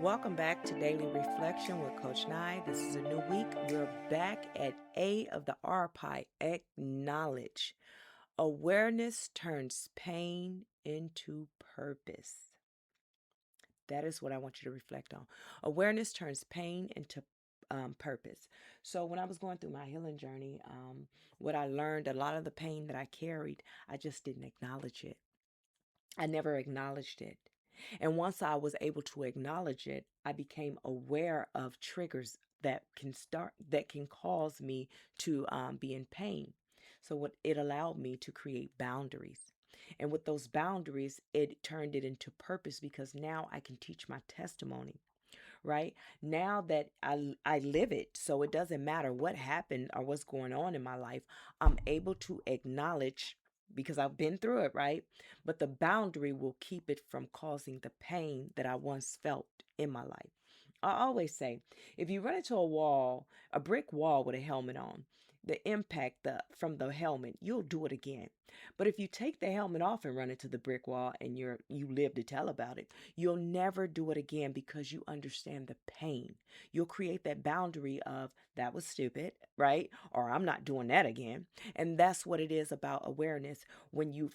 Welcome back to Daily Reflection with Coach Nye. This is a new week. We're back at A of the ARPIE, acknowledge. Awareness turns pain into purpose. That is what I want you to reflect on. Awareness turns pain into purpose. So when I was going through my healing journey, what I learned, a lot of the pain that I carried, I just didn't acknowledge it. I never acknowledged it. And once I was able to acknowledge it, I became aware of triggers that can cause me to be in pain. So what it allowed me to create boundaries. And with those boundaries, it turned it into purpose because now I can teach my testimony, right? Now that I live it, so it doesn't matter what happened or what's going on in my life, I'm able to acknowledge because I've been through it, right? But the boundary will keep it from causing the pain that I once felt in my life. I always say, if you run into a brick wall with a helmet on, the impact from the helmet, you'll do it again. But if you take the helmet off and run into the brick wall and you live to tell about it, you'll never do it again because you understand the pain. You'll create that boundary of that was stupid, right? Or I'm not doing that again. And that's what it is about awareness. When you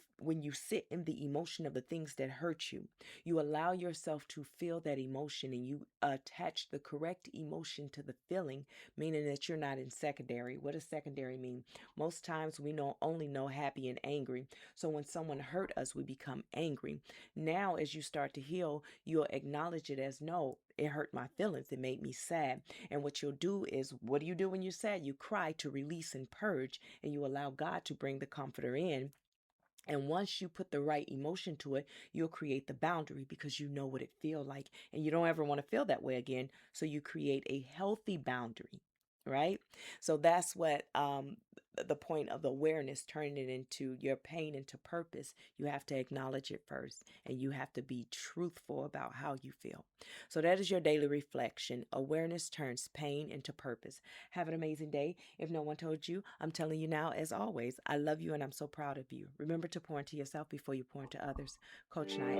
sit in the emotion of the things that hurt you, you allow yourself to feel that emotion and you attach the correct emotion to the feeling, meaning that you're not in secondary. What does secondary mean? Most times we only know happy and angry. So when someone hurt us, we become angry. Now, as you start to heal, you'll acknowledge it as no, it hurt my feelings. It made me sad. And what you'll do is, what do you do when you're sad? You cry to release and purge, and you allow God to bring the comforter in. And once you put the right emotion to it, you'll create the boundary because you know what it feels like. And you don't ever want to feel that way again. So you create a healthy boundary, right? So that's what the point of the awareness, turning it into your pain into purpose. You have to acknowledge it first. And you have to be truthful about how you feel. So that is your daily reflection. Awareness turns pain into purpose. Have an amazing day. If no one told you, I'm telling you now, as always, I love you and I'm so proud of you. Remember to pour into yourself before you pour into others. Coach Nye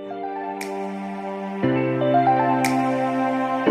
out.